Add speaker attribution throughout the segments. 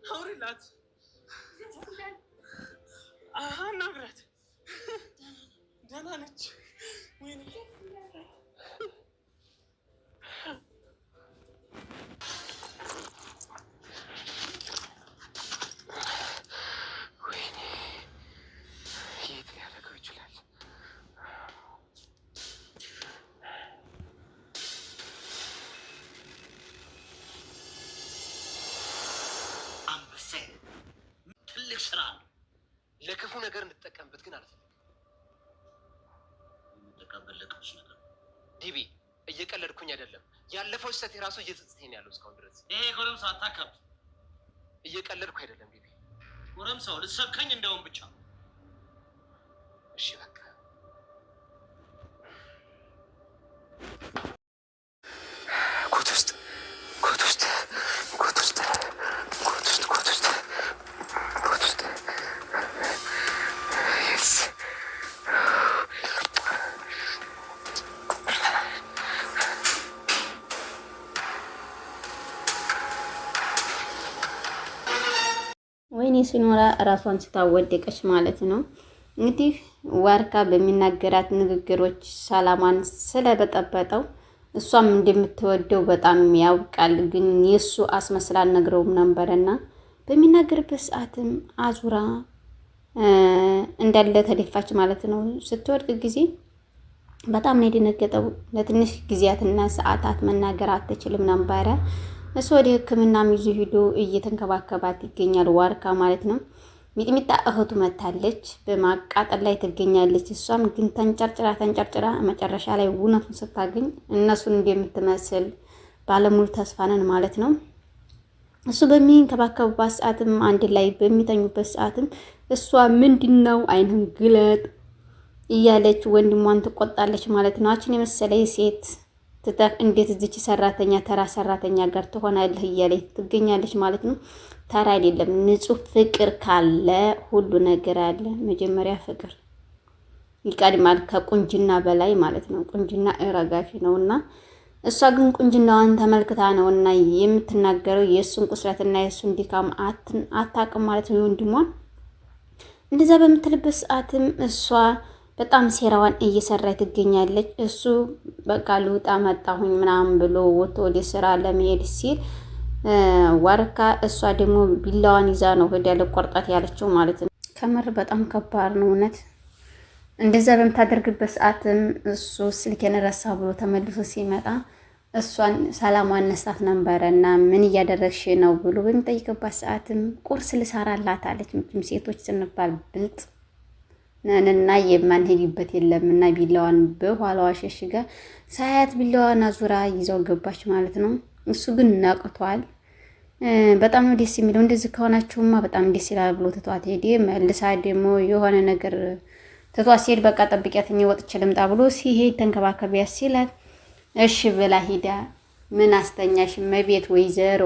Speaker 1: አውሪላት አናግራት ደህና ነች ወይኔ ለክፉ ነገር እንድትጠቀምበት ግን አልፈልግም።
Speaker 2: ተቀበለቅሽ ነገር
Speaker 1: ዲቢ እየቀለድኩኝ አይደለም። ያለፈው ስህተት የራሱ እየጸጸተኝ ያለው እስካሁን ድረስ።
Speaker 2: ይሄ ጎረምሳ አታካብድ።
Speaker 1: እየቀለድኩ አይደለም ዲቢ።
Speaker 2: ጎረምሳው ልትሰብከኝ እንደውም ብቻ።
Speaker 1: እሺ በቃ
Speaker 3: ወይኔ ሲኖራ ራሷን ስታወደቀች ማለት ነው። እንግዲህ ዋርካ በሚናገራት ንግግሮች ሰላማን ስለበጠበጠው እሷም እንደምትወደው በጣም ያውቃል። ግን የሱ አስመስላ ነግረውም ነበርና በሚናገርበት ሰዓትም አዙራ እንዳለ ተደፋች ማለት ነው። ስትወድቅ ጊዜ በጣም ነው የደነገጠው። ለትንሽ ጊዜያትና ሰዓታት መናገር አትችልም ነበረ። እሱ ወደ ሕክምናም ይዞ ሄዶ እየተንከባከባት ይገኛል ዋርካ ማለት ነው። ሚጥሚጣ እህቱ መታለች፣ በማቃጠል ላይ ትገኛለች። እሷም ግን ተንጨርጭራ መጨረሻ ላይ እውነቱን ስታገኝ እነሱን እንደምትመስል ባለሙሉ ተስፋ ነን ማለት ነው። እሱ በሚንከባከቡባት ሰዓትም አንድ ላይ በሚተኙበት ሰዓትም እሷ ምንድነው አይንን ግለጥ እያለች ወንድሟን ትቆጣለች ማለት ነው። አችን የመሰለ ሴት ትተህ እንዴት እዚች ሰራተኛ ተራ ሰራተኛ ጋር ትሆናለህ እያለች ትገኛለች ማለት ነው። ተራ አይደለም፣ ንጹህ ፍቅር ካለ ሁሉ ነገር አለ። መጀመሪያ ፍቅር ይቀድማል ከቁንጅና በላይ ማለት ነው። ቁንጅና እረጋፊ ነውና እሷ ግን ቁንጅናዋን ተመልክታ ነውና የምትናገረው የእሱን ቁስለትና የእሱን ድካም አታውቅም ማለት ነው። ወንድሟን እንደዛ በምትልበት ሰዓትም እሷ በጣም ሴራዋን እየሰራች ትገኛለች። እሱ በቃ ልውጣ መጣሁኝ ምናምን ብሎ ወጥቶ ወደ ስራ ለመሄድ ሲል ዋርካ እሷ ደግሞ ቢላዋን ይዛ ነው ሄዳ ለቆርጣት ያለችው ማለት ነው። ከምር በጣም ከባድ ነው እውነት። እንደዛ በምታደርግበት ሰዓትም እሱ ስልኬን ረሳ ብሎ ተመልሶ ሲመጣ እሷን ሰላሟን ነስታት ነበረ እና ምን እያደረግሽ ነው ብሎ በሚጠይቅባት ሰዓትም ቁርስ ልሰራላት አለች። ምክንያቱም ሴቶች ስንባል ብልጥ ነንና የማንሄድበት የለም እና ቢላዋን በኋላዋ ሸሽጋ ሳያት ቢላዋን አዙራ ይዘው ገባች ማለት ነው። እሱ ግን ነቅቷል። በጣም ነው ደስ የሚለው። እንደዚህ ከሆናችሁማ በጣም ደስ ይላል ብሎ ትቷት ሄደ። መልሳ ደግሞ የሆነ ነገር ትቷት ሲሄድ በቃ ጠብቂያትኝ ወጥቼ ልምጣ ብሎ ሲሄድ ተንከባከቢያት ሲላት እሺ ብላ ሂዳ ምን አስተኛሽ መቤት ወይዘሮ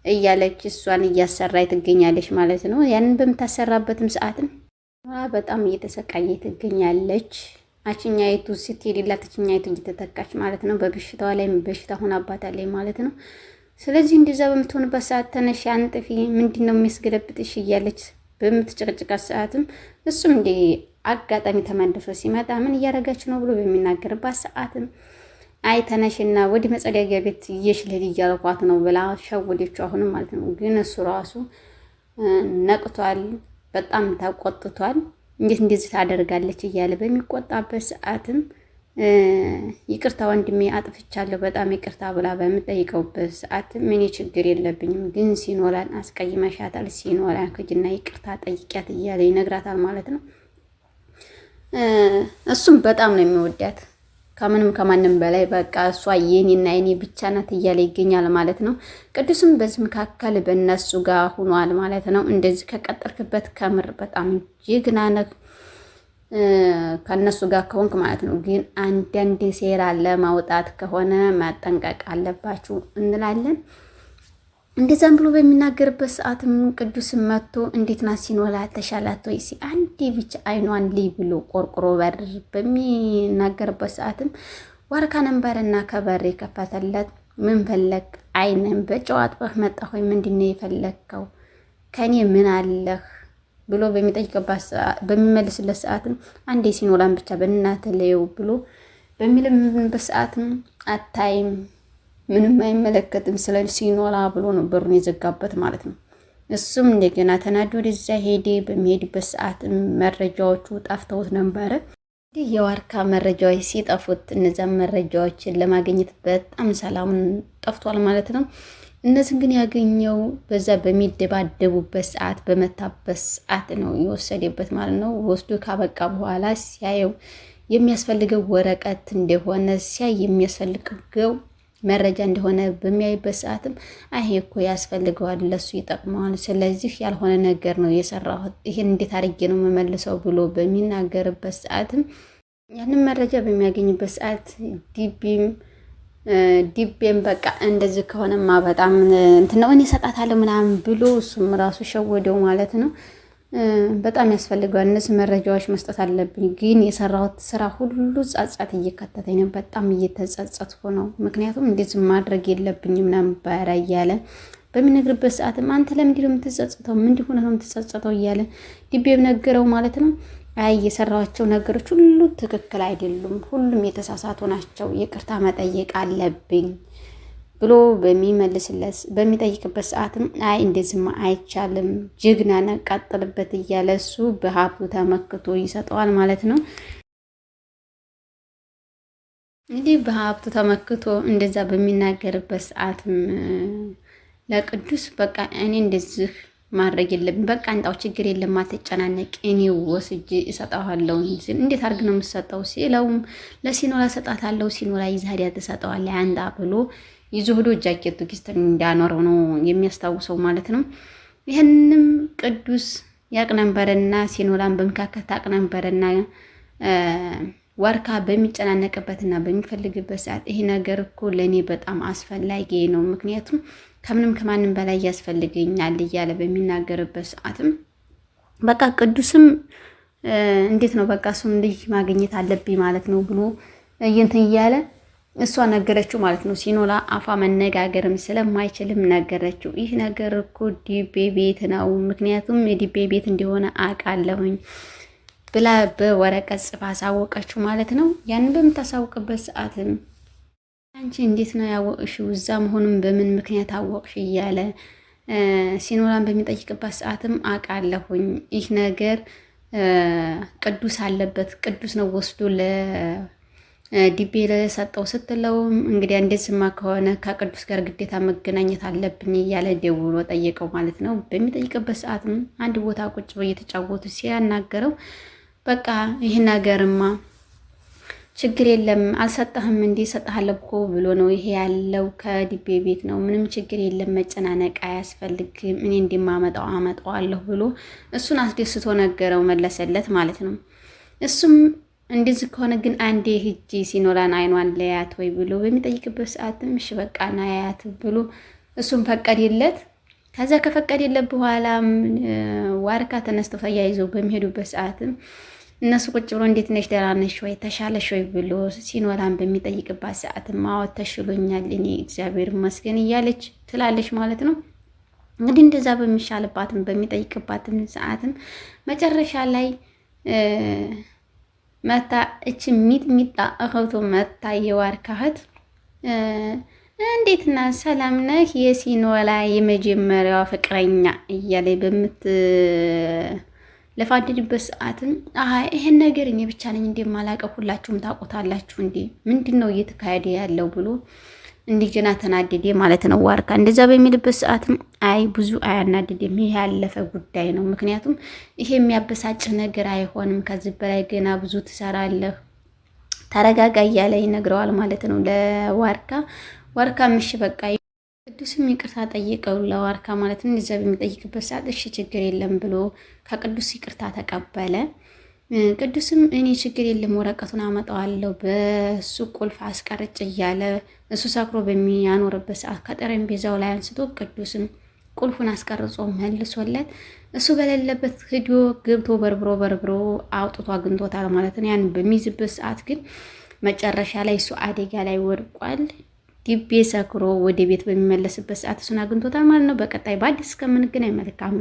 Speaker 3: እያለች እሷን እያሰራች ትገኛለች ማለት ነው። ያንን በምታሰራበትም ሰዓትም በጣም እየተሰቃየ ትገኛለች። አችኛይቱ ስትሄድላት አችኛይቱ እየተተካች ማለት ነው። በበሽታዋ ላይ በሽታ ሆናባታለች ማለት ነው። ስለዚህ እንደዛ በምትሆንበት ሰዓት ተነሽ አንጥፊ፣ ምንድነው የሚያስገለብጥሽ እያለች በምትጨቀጭቃት ሰዓትም እሱም እንደ አጋጣሚ ተመልሶ ሲመጣ ምን እያደረጋችሁ ነው ብሎ በሚናገርባት ሰዓትም አይ ተነሽና ወደ መጸዳጃ ቤት እየሽልል እያልኳት ነው ብላ ሸወደችው አሁንም ማለት ነው። ግን እሱ ራሱ ነቅቷል። በጣም ተቆጥቷል። እንዴት እንደዚህ ታደርጋለች እያለ በሚቆጣበት ሰዓትም ይቅርታ ወንድሜ አጥፍቻለሁ በጣም ይቅርታ ብላ በምጠይቀውበት ሰዓት ምን ችግር የለብኝም ግን ሲኖላን አስቀይመሻታል፣ ሲኖላን ከጅና ይቅርታ ጠይቂያት እያለ ይነግራታል ማለት ነው። እሱም በጣም ነው የሚወዳት ከምንም ከማንም በላይ በቃ እሷ የኔና የኔ ብቻ ናት እያለ ይገኛል ማለት ነው። ቅዱስም በዚህ መካከል በእነሱ ጋር ሆኗል ማለት ነው። እንደዚህ ከቀጠልክበት ከምር በጣም ጀግና ነህ ከእነሱ ጋር ከሆንክ ማለት ነው። ግን አንዳንድ ሴራ ለማውጣት ከሆነ መጠንቀቅ አለባችሁ እንላለን። እንደዛም ብሎ በሚናገርበት ሰዓትም ቅዱስም መጥቶ እንዴት ናት ሲኖላ ተሻላት ወይ ሲ አንዴ ብቻ አይኗን ልይ ብሎ ቆርቆሮ በር በሚናገርበት ሰዓትም ዋርካ ነበርና ከበር የከፈተለት ምን ፈለግ? አይነን በጨዋጥበህ መጣ ሆይ ምንድነው የፈለግከው? ከኔ ምን አለህ ብሎ በሚመልስለት ሰዓትም አንዴ ሲኖላን ብቻ በእናትህ ለየው ብሎ በሚለምንበት ሰዓትም አታይም፣ ምንም አይመለከትም ስለ ሲኖላ ብሎ ነው በሩን የዘጋበት ማለት ነው። እሱም እንደገና ተናዶ ወደዛ ሄደ። በሚሄድበት ሰዓትም መረጃዎቹ ጠፍተውት ነበረ። የዋርካ መረጃዎች ሲጠፉት እነዚያን መረጃዎችን ለማግኘት በጣም ሰላሙን ጠፍቷል ማለት ነው። እነዚህን ግን ያገኘው በዛ በሚደባደቡበት ሰዓት በመታበት ሰዓት ነው የወሰደበት ማለት ነው። ወስዶ ካበቃ በኋላ ሲያየው የሚያስፈልገው ወረቀት እንደሆነ ሲያይ የሚያስፈልገው መረጃ እንደሆነ በሚያይበት ሰዓትም አይ እኮ ያስፈልገዋል፣ ለሱ ይጠቅመዋል፣ ስለዚህ ያልሆነ ነገር ነው የሰራሁት፣ ይሄን እንዴት አድርጌ ነው የምመልሰው ብሎ በሚናገርበት ሰዓትም ያንን መረጃ በሚያገኝበት ሰዓት ዲቤም በቃ እንደዚህ ከሆነማ በጣም እንትን ነው እኔ እሰጣታለሁ ምናምን ብሎ እሱም ራሱ ሸወደው ማለት ነው። በጣም ያስፈልገዋል፣ እነዚህ መረጃዎች መስጠት አለብኝ፣ ግን የሰራሁት ስራ ሁሉ ጸጸት እየከተተኝ ነው፣ በጣም እየተጸጸትኩ ነው፣ ምክንያቱም እንደዚህ ማድረግ የለብኝም ነበር እያለ በሚነግርበት ሰዓትም አንተ ለምንድን ነው የምትጸጸተው? ምንድን ሆነህ ነው የምትጸጸተው? እያለ ዲቤም ነገረው ማለት ነው። አይ የሰራኋቸው ነገሮች ሁሉ ትክክል አይደሉም፣ ሁሉም የተሳሳቱ ናቸው፣ ይቅርታ መጠየቅ አለብኝ ብሎ በሚጠይቅበት ሰዓትም አይ እንደዚህማ አይቻልም፣ ጀግና ነህ፣ ቀጥልበት እያለ እሱ በሀብቱ ተመክቶ ይሰጠዋል ማለት ነው። እንግዲህ በሀብቱ ተመክቶ እንደዛ በሚናገርበት ሰዓትም ለቅዱስ በቃ እኔ እንደዚህ ማድረግ የለብኝ፣ በቃ አንጣው፣ ችግር የለም አትጨናነቅ፣ እኔ ወስጄ እሰጠዋለሁ። እንዴት አድርግ ነው የምትሰጠው ሲለውም ለሲኖላ እሰጣታለሁ፣ ሲኖላ ይዘህ ሄዳ ትሰጠዋለህ አንጣ ብሎ ይዞ ሄዶ ጃኬቱ ኪስትን እንዳኖረው ነው የሚያስታውሰው ማለት ነው። ይህንም ቅዱስ ያቅ ነበረና ሲኖላን በመካከል ታቅ ነበረና ዋርካ በሚጨናነቅበትና በሚፈልግበት ሰዓት ይሄ ነገር እኮ ለእኔ በጣም አስፈላጊ ነው፣ ምክንያቱም ከምንም ከማንም በላይ ያስፈልገኛል እያለ በሚናገርበት ሰዓትም በቃ ቅዱስም እንዴት ነው በቃ እሱም ልጅ ማግኘት አለብኝ ማለት ነው ብሎ እንትን እያለ እሷ ነገረችው ማለት ነው። ሲኖላ አፋ መነጋገርም ስለማይችልም ነገረችው። ይህ ነገር እኮ ዲቤ ቤት ነው፣ ምክንያቱም የዲቤ ቤት እንደሆነ አውቃለሁኝ ብላ በወረቀት ጽፋ አሳወቀችው ማለት ነው። ያንን በምታሳውቅበት ሰዓትም አንቺ እንዴት ነው ያወቅሽው? እዛ መሆኑን በምን ምክንያት አወቅሽ? እያለ ሲኖላን በሚጠይቅበት ሰዓትም አውቃለሁኝ፣ ይህ ነገር ቅዱስ አለበት፣ ቅዱስ ነው ወስዶ ዲቤ ለሰጠው ስትለውም እንግዲህ እንደዚህማ ከሆነ ከቅዱስ ጋር ግዴታ መገናኘት አለብኝ እያለ ደውሎ ጠየቀው ማለት ነው። በሚጠይቅበት ሰዓትም አንድ ቦታ ቁጭ ብለው እየተጫወቱ ሲያናገረው በቃ ይህ ነገርማ ችግር የለም አልሰጠህም፣ እንዲህ እሰጥሃለሁ እኮ ብሎ ነው ይሄ ያለው ከዲቤ ቤት ነው፣ ምንም ችግር የለም፣ መጨናነቅ አያስፈልግም፣ እኔ እንዲማመጣው አመጣዋለሁ ብሎ እሱን አስደስቶ ነገረው፣ መለሰለት ማለት ነው። እሱም እንደዚህ ከሆነ ግን አንዴ ሂጂ ሲኖላን አይኗን ለያት ወይ ብሎ በሚጠይቅበት ሰዓትም እሺ በቃ ናያት ብሎ እሱም ፈቀደለት። ከዛ ከፈቀደለት በኋላም ዋርካ ተነስተው ተያይዘው በሚሄዱበት ሰዓትም እነሱ ቁጭ ብሎ እንዴት ነሽ ደህና ነሽ ወይ ተሻለሽ ወይ ብሎ ሲኖላን በሚጠይቅባት ሰዓትም አዎ ተሽሎኛል እኔ እግዚአብሔር ይመስገን እያለች ትላለች ማለት ነው። እንግዲህ እንደዛ በሚሻልባትም በሚጠይቅባትም ሰዓትም መጨረሻ ላይ መታ እቺ ሚጥሚጣ እህቱ መታ የዋርካ እህት እንዴትና ሰላም ነህ የሲኖላ የመጀመሪያዋ ፍቅረኛ እያለ በምትለፋድድበት ሰዓትም ይሄን ነገር እኔ ብቻ ነኝ እንደማላውቀው ሁላችሁም ታውቁታላችሁ እንዴ ምንድን ነው እየተካሄደ ያለው ብሎ እንደገና ተናደደ ማለት ነው። ዋርካ እንደዛ በሚልበት ሰዓትም አይ ብዙ አያናድድም፣ ይሄ ያለፈ ጉዳይ ነው፣ ምክንያቱም ይሄ የሚያበሳጭ ነገር አይሆንም፣ ከዚህ በላይ ገና ብዙ ትሰራለህ፣ ተረጋጋ እያለ ይነግረዋል ማለት ነው ለዋርካ። ዋርካ እሺ በቃ ቅዱስም ይቅርታ ጠየቀው ለዋርካ ማለት ነው። እንደዛ በሚጠይቅበት ሰዓት እሺ ችግር የለም ብሎ ከቅዱስ ይቅርታ ተቀበለ። ቅዱስም እኔ ችግር የለም ወረቀቱን አመጣዋለሁ በሱ ቁልፍ አስቀርጭ እያለ እሱ ሰክሮ በሚያኖርበት ሰዓት ከጠረጴዛው ላይ አንስቶ ቅዱስም ቁልፉን አስቀርጾ መልሶለት እሱ በሌለበት ሂዶ ገብቶ በርብሮ አውጥቶ አግኝቶታል ማለት ነው። ያን በሚይዝበት ሰዓት ግን መጨረሻ ላይ እሱ አደጋ ላይ ወድቋል። ዲቤ ሰክሮ ወደ ቤት በሚመለስበት ሰዓት እሱን አግኝቶታል ማለት ነው። በቀጣይ በአዲስ እስከምንገናኝ መልካም